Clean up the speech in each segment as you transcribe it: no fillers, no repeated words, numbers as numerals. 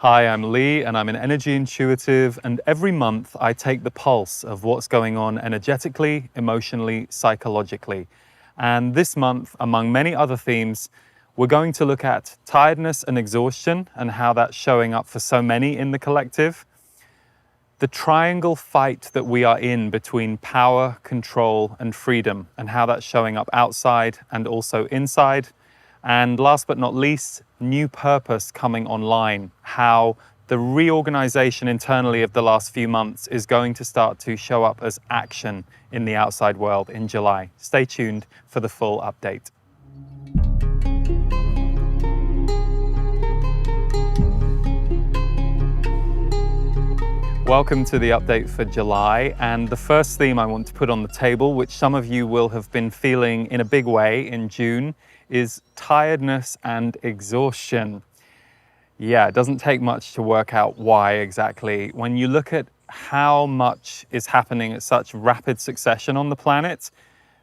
Hi, I'm Lee and I'm an energy intuitive, and every month I take the pulse of what's going on energetically, emotionally, psychologically. And this month, among many other themes, we're going to look at tiredness and exhaustion and how that's showing up for so many in the collective. The triangle fight that we are in between power, control, and freedom, and how that's showing up outside and also inside. And last but not least, new purpose coming online, how the reorganization internally of the last few months is going to start to show up as action in the outside world in July. Stay tuned for the full update. Welcome to the update for July, and the first theme I want to put on the table, which some of you will have been feeling in a big way in June, is tiredness and exhaustion. Yeah, it doesn't take much to work out why exactly. When you look at how much is happening at such rapid succession on the planet,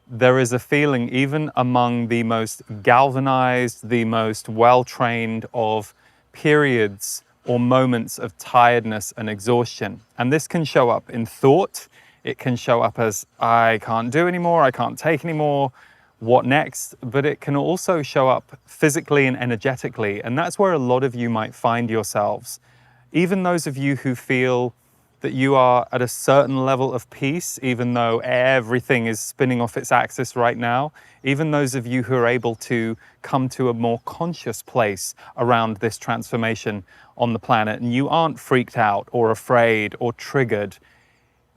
there is a feeling, even among the most galvanized, the most well-trained, of periods or moments of tiredness and exhaustion. And this can show up in thought. It can show up as, I can't do anymore, I can't take anymore, what next? But it can also show up physically and energetically. And that's where a lot of you might find yourselves. Even those of you who feel that you are at a certain level of peace, even though everything is spinning off its axis right now, even those of you who are able to come to a more conscious place around this transformation on the planet, and you aren't freaked out or afraid or triggered,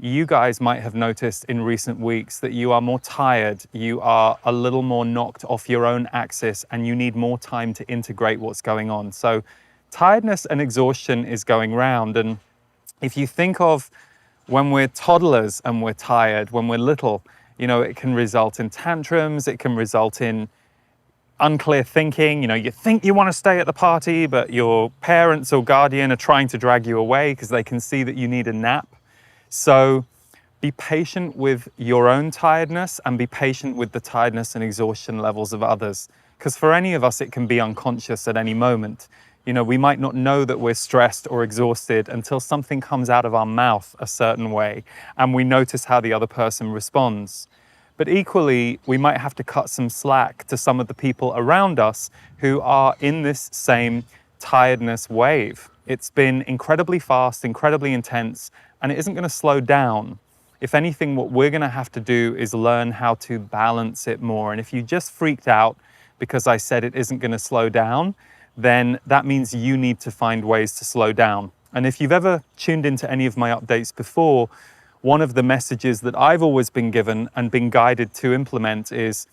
you guys might have noticed in recent weeks that you are more tired, you are a little more knocked off your own axis, and you need more time to integrate what's going on. So tiredness and exhaustion is going round. And if you think of when we're toddlers and we're tired, when we're little, it can result in tantrums, it can result in unclear thinking. You think you want to stay at the party, but your parents or guardian are trying to drag you away because they can see that you need a nap. So be patient with your own tiredness and be patient with the tiredness and exhaustion levels of others. Because for any of us, it can be unconscious at any moment. We might not know that we're stressed or exhausted until something comes out of our mouth a certain way and we notice how the other person responds. But equally, we might have to cut some slack to some of the people around us who are in this same tiredness wave. It's been incredibly fast, incredibly intense, and it isn't going to slow down. If anything, what we're going to have to do is learn how to balance it more. And if you just freaked out because I said it isn't going to slow down, then that means you need to find ways to slow down. And if you've ever tuned into any of my updates before, one of the messages that I've always been given and been guided to implement is,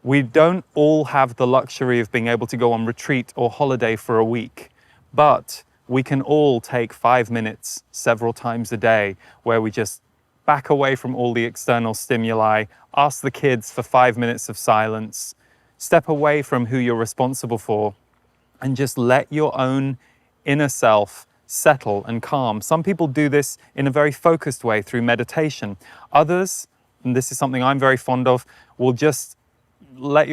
we don't all have the luxury of being able to go on retreat or holiday for a week, but we can all take 5 minutes several times a day where we just back away from all the external stimuli, ask the kids for 5 minutes of silence, step away from who you're responsible for, and just let your own inner self settle and calm. Some people do this in a very focused way through meditation. Others, and this is something I'm very fond of, will just let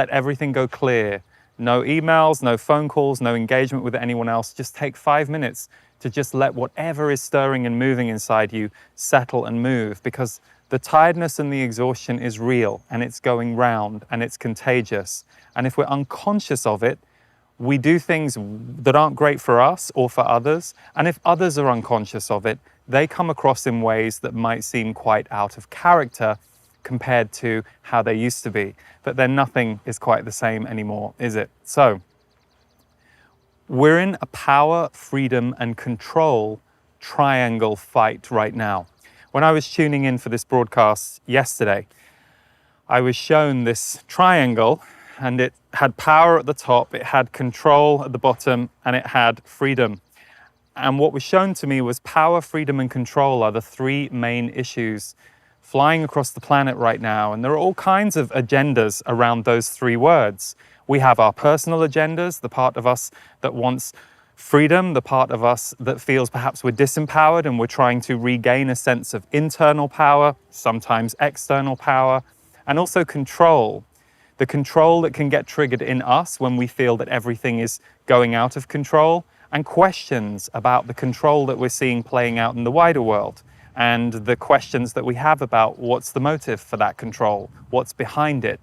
everything go clear. No emails, no phone calls, no engagement with anyone else. Just take 5 minutes to just let whatever is stirring and moving inside you settle and move, because the tiredness and the exhaustion is real and it's going round and it's contagious. And if we're unconscious of it, we do things that aren't great for us or for others. And if others are unconscious of it, they come across in ways that might seem quite out of character compared to how they used to be. But then nothing is quite the same anymore, is it? So we're in a power, freedom, and control triangle fight right now. When I was tuning in for this broadcast yesterday, I was shown this triangle, and it had power at the top, it had control at the bottom, and it had freedom. And what was shown to me was power, freedom, and control are the three main issues flying across the planet right now. And there are all kinds of agendas around those three words. We have our personal agendas, the part of us that wants freedom, the part of us that feels perhaps we're disempowered and we're trying to regain a sense of internal power, sometimes external power, and also control. The control that can get triggered in us when we feel that everything is going out of control, and questions about the control that we're seeing playing out in the wider world, and the questions that we have about what's the motive for that control, what's behind it.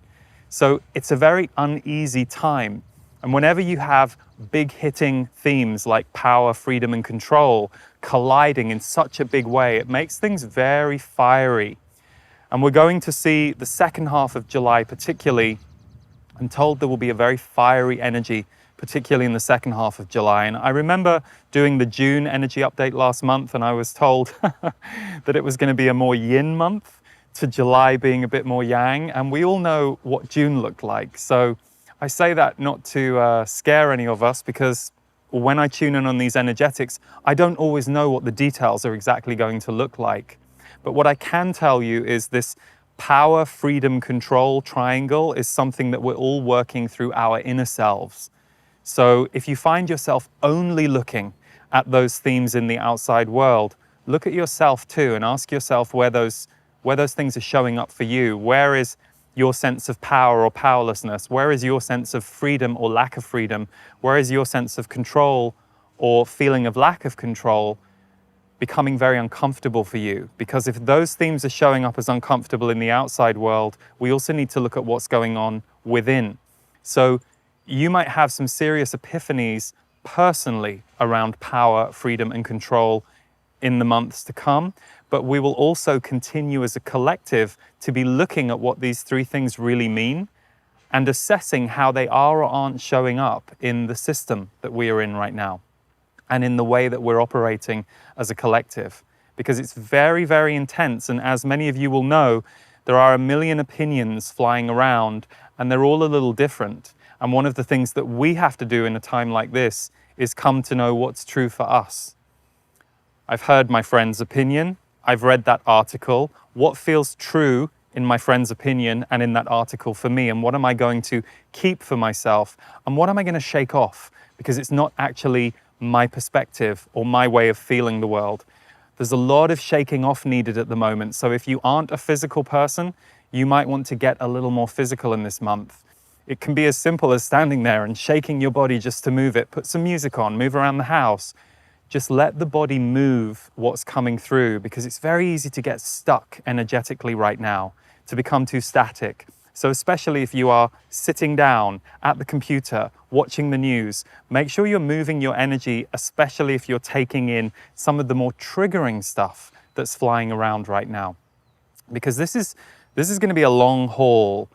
So it's a very uneasy time. And whenever you have big hitting themes like power, freedom, and control colliding in such a big way, it makes things very fiery. And we're going to see the second half of July particularly. I'm told there will be a very fiery energy, particularly in the second half of July. And I remember doing the June energy update last month, and I was told that it was going to be a more yin month, to July being a bit more yang. And we all know what June looked like. So I say that not to scare any of us, because when I tune in on these energetics, I don't always know what the details are exactly going to look like. But what I can tell you is this power, freedom, control triangle is something that we're all working through our inner selves. So if you find yourself only looking at those themes in the outside world, look at yourself too and ask yourself where those things are showing up for you. Where is your sense of power or powerlessness? Where is your sense of freedom or lack of freedom? Where is your sense of control or feeling of lack of control becoming very uncomfortable for you? Because if those themes are showing up as uncomfortable in the outside world, we also need to look at what's going on within. So you might have some serious epiphanies personally around power, freedom, and control in the months to come, but we will also continue as a collective to be looking at what these three things really mean and assessing how they are or aren't showing up in the system that we are in right now and in the way that we're operating as a collective. Because it's very, very intense, and as many of you will know, there are a million opinions flying around and they're all a little different. And one of the things that we have to do in a time like this is come to know what's true for us. I've heard my friend's opinion. I've read that article. What feels true in my friend's opinion and in that article for me? And what am I going to keep for myself? And what am I going to shake off? Because it's not actually my perspective or my way of feeling the world. There's a lot of shaking off needed at the moment. So if you aren't a physical person, you might want to get a little more physical in this month. It can be as simple as standing there and shaking your body just to move it. Put some music on, move around the house. Just let the body move what's coming through, because it's very easy to get stuck energetically right now, to become too static. So especially if you are sitting down at the computer, watching the news, make sure you're moving your energy, especially if you're taking in some of the more triggering stuff that's flying around right now. Because this is going to be a long haul.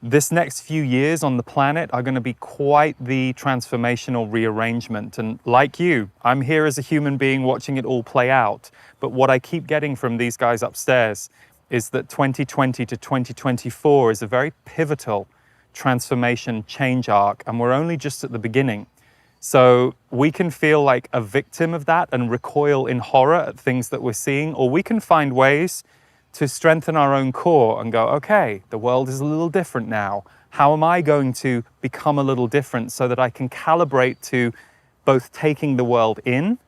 This next few years on the planet are going to be quite the transformational rearrangement. And like you, I'm here as a human being watching it all play out. But what I keep getting from these guys upstairs is that 2020 to 2024 is a very pivotal transformation change arc, and we're only just at the beginning. So we can feel like a victim of that and recoil in horror at things that we're seeing, or we can find ways to strengthen our own core and go, okay, the world is a little different now. How am I going to become a little different so that I can calibrate to both taking the world in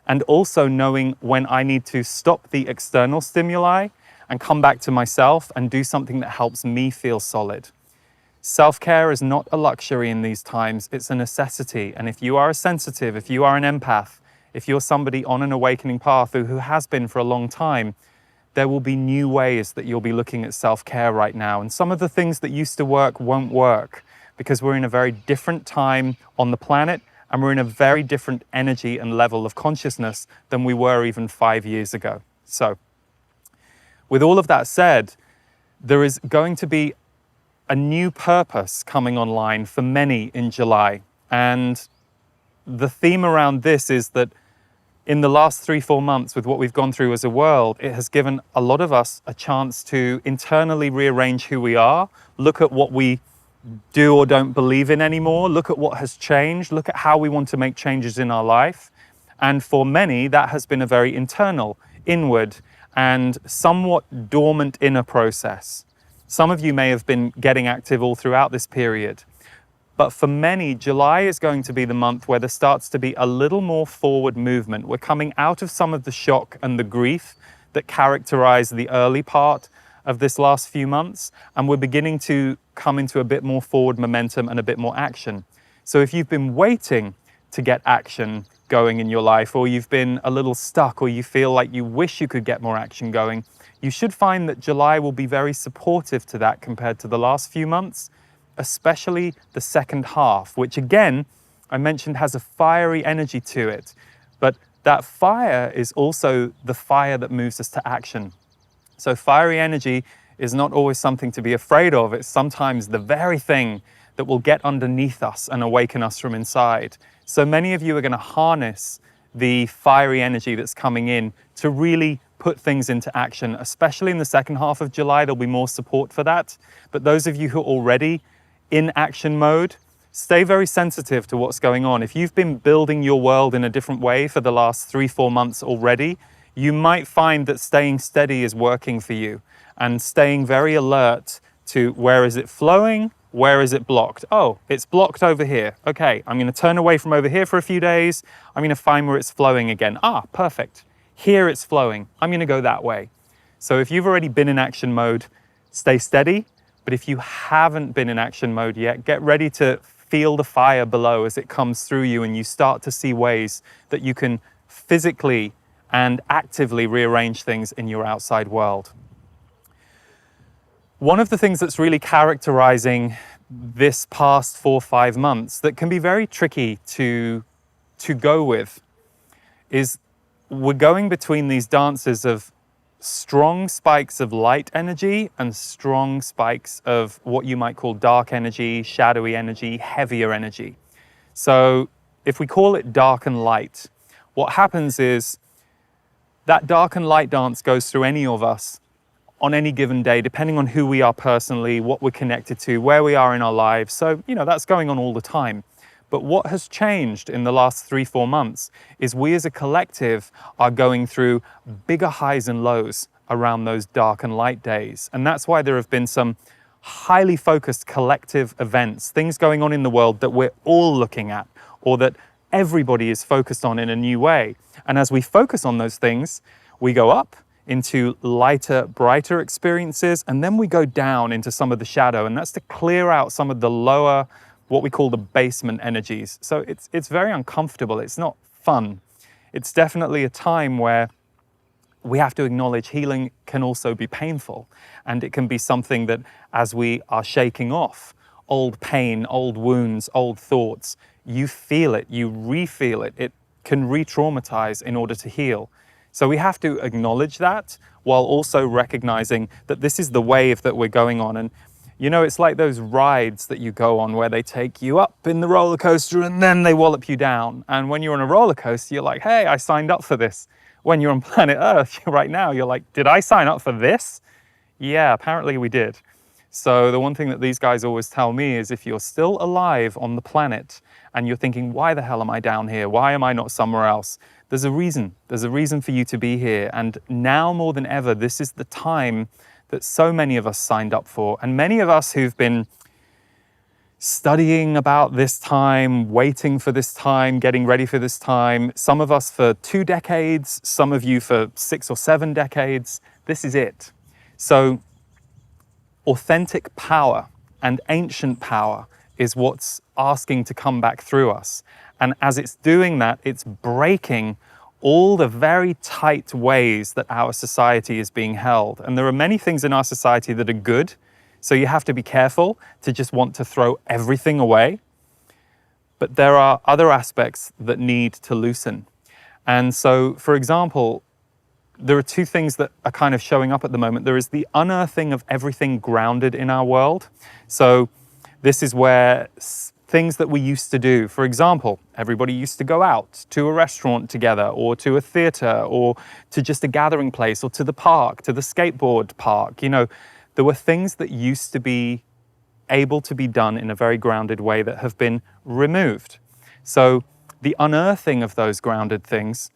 and also knowing when I need to stop the external stimuli and come back to myself and do something that helps me feel solid. Self-care is not a luxury in these times, it's a necessity. And if you are a sensitive, if you are an empath, if you're somebody on an awakening path who has been for a long time, there will be new ways that you'll be looking at self-care right now. And some of the things that used to work won't work, because we're in a very different time on the planet and we're in a very different energy and level of consciousness than we were even 5 years ago. So with all of that said, there is going to be a new purpose coming online for many in July. And the theme around this is that in the last 3-4 months, with what we've gone through as a world, it has given a lot of us a chance to internally rearrange who we are, look at what we do or don't believe in anymore, look at what has changed, look at how we want to make changes in our life. And for many, that has been a very internal, inward, and somewhat dormant inner process. Some of you may have been getting active all throughout this period. But for many, July is going to be the month where there starts to be a little more forward movement. We're coming out of some of the shock and the grief that characterized the early part of this last few months, and we're beginning to come into a bit more forward momentum and a bit more action. So if you've been waiting to get action going in your life, or you've been a little stuck, or you feel like you wish you could get more action going, you should find that July will be very supportive to that compared to the last few months, especially the second half, which again, I mentioned has a fiery energy to it. But that fire is also the fire that moves us to action. So fiery energy is not always something to be afraid of. It's sometimes the very thing that will get underneath us and awaken us from inside. So many of you are going to harness the fiery energy that's coming in to really put things into action, especially in the second half of July. There'll be more support for that. But those of you who are already in action mode, stay very sensitive to what's going on. If you've been building your world in a different way for the last 3-4 months already, you might find that staying steady is working for you and staying very alert to where is it flowing, where is it blocked? Oh, it's blocked over here. Okay, I'm going to turn away from over here for a few days. I'm going to find where it's flowing again. Ah, perfect. Here it's flowing. I'm going to go that way. So if you've already been in action mode, stay steady. But if you haven't been in action mode yet, get ready to feel the fire below as it comes through you and you start to see ways that you can physically and actively rearrange things in your outside world. One of the things that's really characterizing this past 4 or 5 months that can be very tricky to go with is we're going between these dances of strong spikes of light energy and strong spikes of what you might call dark energy, shadowy energy, heavier energy. So if we call it dark and light, what happens is that dark and light dance goes through any of us on any given day, depending on who we are personally, what we're connected to, where we are in our lives. So, that's going on all the time. But what has changed in the last 3-4 months is we as a collective are going through bigger highs and lows around those dark and light days. And that's why there have been some highly focused collective events, things going on in the world that we're all looking at, or that everybody is focused on in a new way. And as we focus on those things, we go up into lighter, brighter experiences, and then we go down into some of the shadow, and that's to clear out some of the lower, what we call the basement energies. So it's very uncomfortable. It's not fun. It's definitely a time where we have to acknowledge healing can also be painful, and it can be something that as we are shaking off old pain, old wounds, old thoughts, you feel it, you re-feel it. It can re-traumatize in order to heal. So we have to acknowledge that while also recognizing that this is the wave that we're going on. And it's like those rides that you go on where they take you up in the roller coaster and then they wallop you down. And when you're on a roller coaster, you're like, hey, I signed up for this. When you're on planet Earth right now, you're like, did I sign up for this? Yeah, apparently we did. So the one thing that these guys always tell me is if you're still alive on the planet and you're thinking, why the hell am I down here? Why am I not somewhere else? There's a reason. There's a reason for you to be here. And now more than ever, this is the time that so many of us signed up for. And many of us who've been studying about this time, waiting for this time, getting ready for this time, some of us for 2 decades, some of you for 6 or 7 decades, this is it. So authentic power and ancient power is what's asking to come back through us. And as it's doing that, it's breaking all the very tight ways that our society is being held. And there are many things in our society that are good, so you have to be careful to just want to throw everything away. But there are other aspects that need to loosen. And so, for example, there are 2 things that are kind of showing up at the moment. There is the unearthing of everything grounded in our world. So this is where things that we used to do, for example, everybody used to go out to a restaurant together or to a theater or to just a gathering place or to the park, to the skateboard park. There were things that used to be able to be done in a very grounded way that have been removed. So the unearthing of those grounded things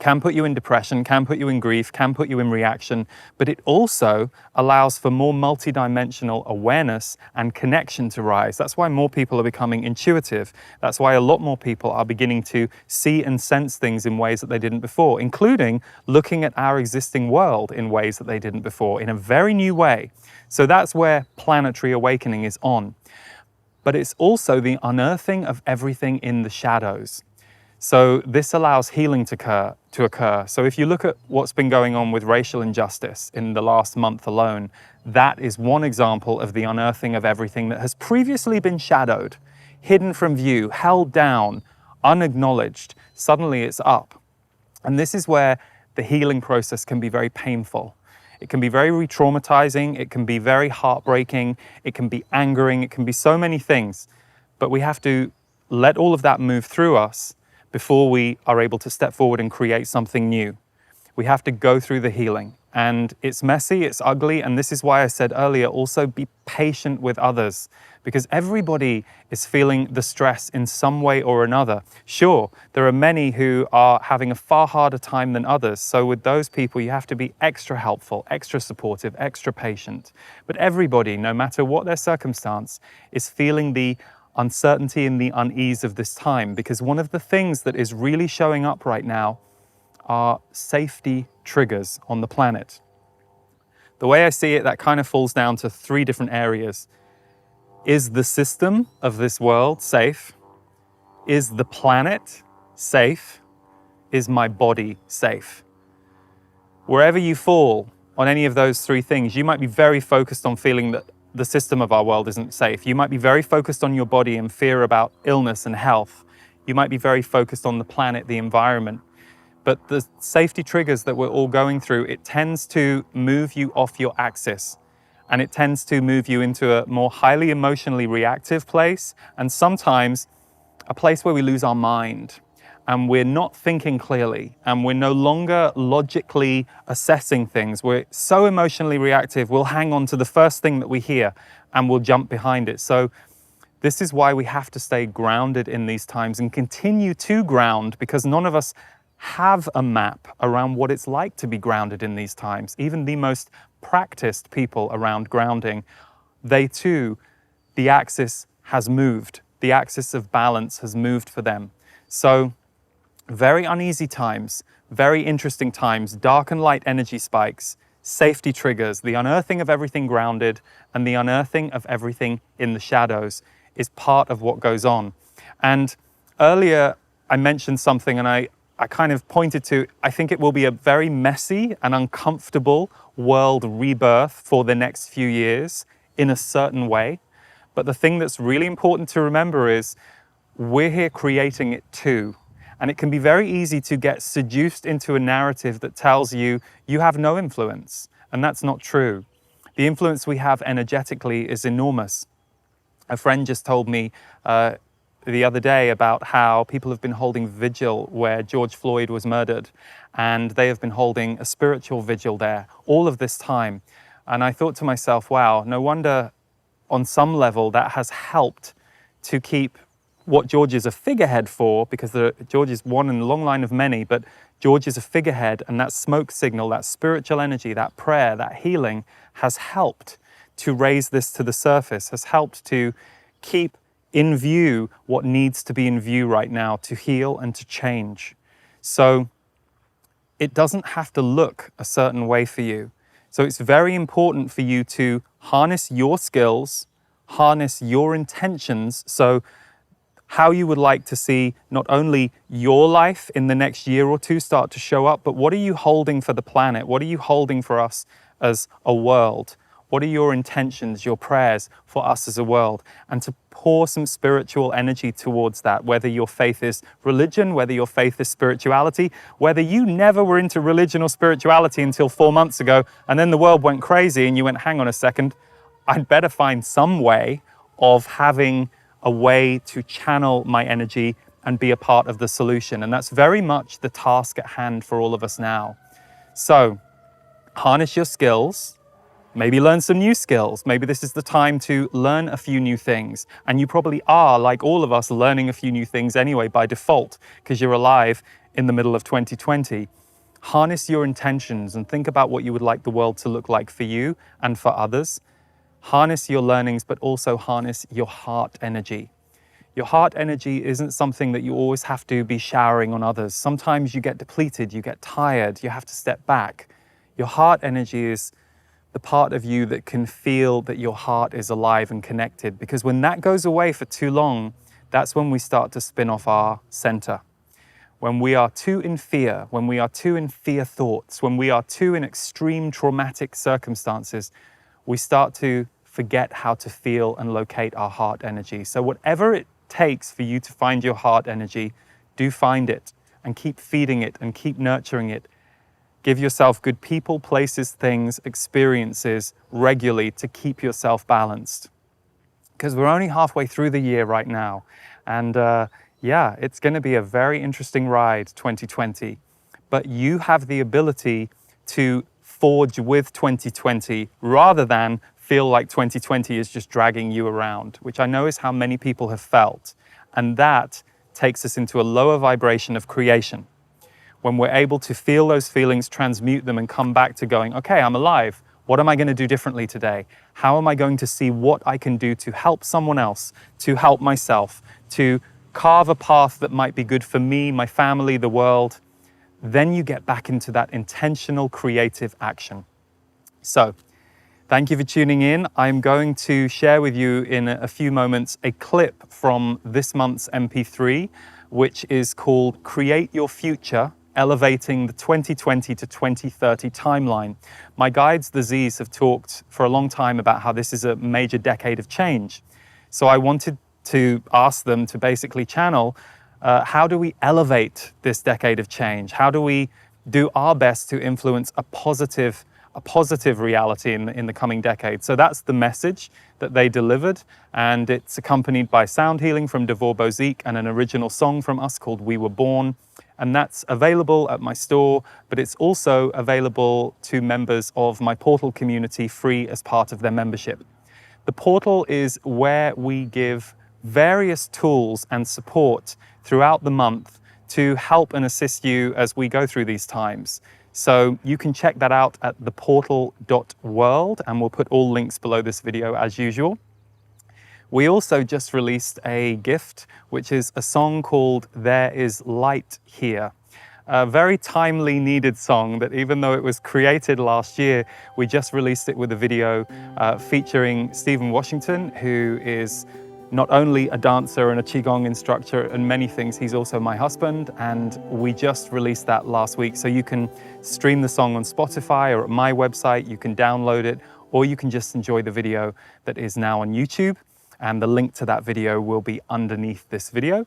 can put you in depression, can put you in grief, can put you in reaction, but it also allows for more multidimensional awareness and connection to rise. That's why more people are becoming intuitive. That's why a lot more people are beginning to see and sense things in ways that they didn't before, including looking at our existing world in ways that they didn't before, in a very new way. So that's where planetary awakening is on. but it's also the unearthing of everything in the shadows. So this allows healing to occur. So if you look at what's been going on with racial injustice in the last month alone, that is one example of the unearthing of everything that has previously been shadowed, hidden from view, held down, unacknowledged. Suddenly it's up. And this is where the healing process can be very painful. It can be very re-traumatizing, it can be very heartbreaking, it can be angering, it can be so many things. But we have to let all of that move through us before we are able to step forward and create something new. We have to go through the healing. And it's messy, it's ugly, and this is why I said earlier, also be patient with others, because everybody is feeling the stress in some way or another. Sure, there are many who are having a far harder time than others, so with those people you have to be extra helpful, extra supportive, extra patient. But everybody, no matter what their circumstance, is feeling the uncertainty and the unease of this time, because one of the things that is really showing up right now are safety triggers on the planet. The way I see it, that kind of falls down to three different areas. Is the system of this world safe? Is the planet safe? Is my body safe? Wherever you fall on any of those three things, you might be very focused on feeling that the system of our world isn't safe. You might be very focused on your body and fear about illness and health. You might be very focused on the planet, the environment. But the safety triggers that we're all going through, it tends to move you off your axis, and it tends to move you into a more highly emotionally reactive place, and sometimes a place where we lose our mind and we're not thinking clearly and we're no longer logically assessing things. We're so emotionally reactive, we'll hang on to the first thing that we hear and we'll jump behind it. So this is why we have to stay grounded in these times and continue to ground, because none of us have a map around what it's like to be grounded in these times. Even the most practiced people around grounding, they too, the axis has moved. The axis of balance has moved for them. So very uneasy times, very interesting times, dark and light energy spikes, safety triggers, the unearthing of everything grounded and the unearthing of everything in the shadows is part of what goes on. And earlier I mentioned something, and I kind of pointed to, I think it will be a very messy and uncomfortable world rebirth for the next few years in a certain way. But the thing that's really important to remember is we're here creating it too. And it can be very easy to get seduced into a narrative that tells you you have no influence. And that's not true. The influence we have energetically is enormous. A friend just told me the other day about how people have been holding vigil where George Floyd was murdered, and they have been holding a spiritual vigil there all of this time. And I thought to myself, wow, no wonder on some level that has helped to keep what George is a figurehead for, because George is one in a long line of many, but George is a figurehead, and that smoke signal, that spiritual energy, that prayer, that healing has helped to raise this to the surface, has helped to keep in view what needs to be in view right now to heal and to change. So it doesn't have to look a certain way for you. So it's very important for you to harness your skills, harness your intentions. So how you would like to see not only your life in the next year or two start to show up, but what are you holding for the planet? What are you holding for us as a world? What are your intentions, your prayers for us as a world? And to pour some spiritual energy towards that, whether your faith is religion, whether your faith is spirituality, whether you never were into religion or spirituality until 4 months ago, and then the world went crazy and you went, hang on a second, I'd better find some way of having a way to channel my energy and be a part of the solution. And that's very much the task at hand for all of us now. So harness your skills, maybe learn some new skills. Maybe this is the time to learn a few new things. And you probably are, like all of us, learning a few new things anyway by default, because you're alive in the middle of 2020. Harness your intentions and think about what you would like the world to look like for you and for others. Harness your learnings, but also harness your heart energy. Your heart energy isn't something that you always have to be showering on others. Sometimes you get depleted, you get tired, you have to step back. Your heart energy is the part of you that can feel that your heart is alive and connected. Because when that goes away for too long, that's when we start to spin off our center. When we are too in fear, when we are too in fear thoughts, when we are too in extreme traumatic circumstances, we start to forget how to feel and locate our heart energy. So whatever it takes for you to find your heart energy, do find it and keep feeding it and keep nurturing it. Give yourself good people, places, things, experiences regularly to keep yourself balanced. Because we're only halfway through the year right now. And yeah, it's going to be a very interesting ride, 2020. But you have the ability to forge with 2020 rather than feel like 2020 is just dragging you around, which I know is how many people have felt. And that takes us into a lower vibration of creation. When we're able to feel those feelings, transmute them, and come back to going, okay, I'm alive. What am I going to do differently today? How am I going to see what I can do to help someone else, to help myself, to carve a path that might be good for me, my family, the world? Then you get back into that intentional creative action. So, thank you for tuning in. I'm going to share with you in a few moments a clip from this month's MP3, which is called Create Your Future, Elevating the 2020 to 2030 Timeline. My guides, the Z's, have talked for a long time about how this is a major decade of change. So I wanted to ask them to basically channel, how do we elevate this decade of change? How do we do our best to influence a positive reality in the coming decade? So that's the message that they delivered, and it's accompanied by sound healing from Devor Bozique and an original song from us called We Were Born. And that's available at my store, but it's also available to members of my portal community free as part of their membership. The portal is where we give various tools and support throughout the month to help and assist you as we go through these times. So you can check that out at theportal.world, and we'll put all links below this video as usual. We also just released a gift, which is a song called There Is Light Here. A very timely needed song that, even though it was created last year, we just released it with a video featuring Stephen Washington, who is not only a dancer and a Qigong instructor and many things, he's also my husband, and we just released that last week. So you can stream the song on Spotify or at my website, you can download it, or you can just enjoy the video that is now on YouTube. And the link to that video will be underneath this video.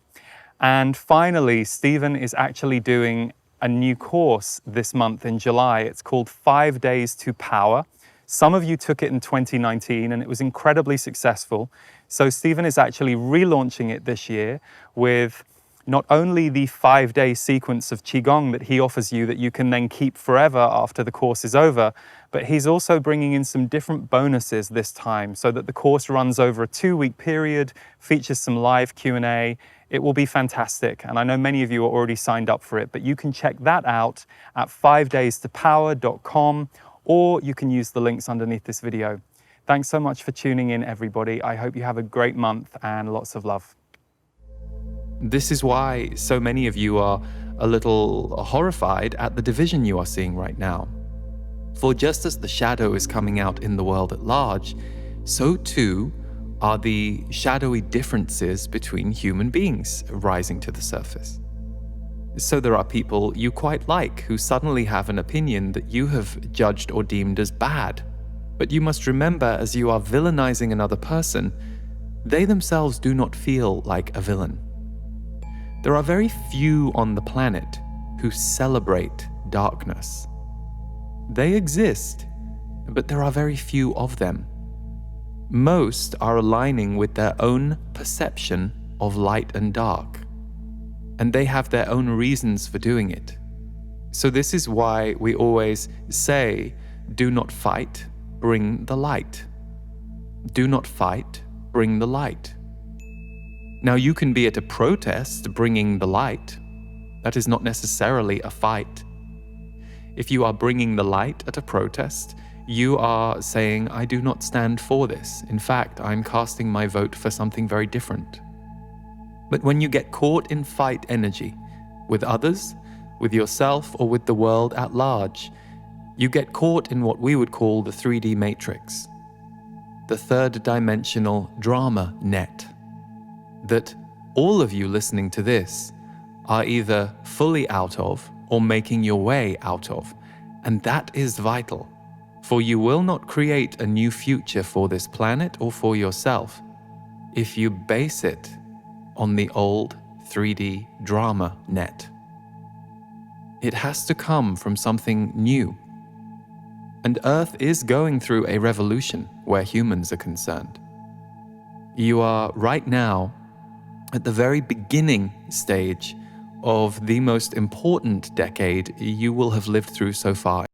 And finally, Stephen is actually doing a new course this month in July. It's called 5 Days to Power. Some of you took it in 2019 and it was incredibly successful. So Stephen is actually relaunching it this year with not only the 5-day sequence of Qigong that he offers you that you can then keep forever after the course is over, but he's also bringing in some different bonuses this time so that the course runs over a 2-week period, features some live Q&A. It will be fantastic. And I know many of you are already signed up for it, but you can check that out at 5daystopower.com, or you can use the links underneath this video. Thanks so much for tuning in, everybody. I hope you have a great month and lots of love. This is why so many of you are a little horrified at the division you are seeing right now. For just as the shadow is coming out in the world at large, so too are the shadowy differences between human beings rising to the surface. So there are people you quite like who suddenly have an opinion that you have judged or deemed as bad. But you must remember, as you are villainizing another person, they themselves do not feel like a villain. There are very few on the planet who celebrate darkness. They exist, but there are very few of them. Most are aligning with their own perception of light and dark, and they have their own reasons for doing it. So this is why we always say, do not fight, bring the light. Do not fight, bring the light. Now, you can be at a protest bringing the light. That is not necessarily a fight. If you are bringing the light at a protest, you are saying, I do not stand for this. In fact, I'm casting my vote for something very different. But when you get caught in fight energy with others, with yourself, or with the world at large, You get caught in what we would call the 3D matrix, the third dimensional drama net, that all of you listening to this are either fully out of or making your way out of. And that is vital, for you will not create a new future for this planet or for yourself if you base it on the old 3D drama net. It has to come from something new. And Earth is going through a revolution where humans are concerned. You are right now at the very beginning stage of the most important decade you will have lived through so far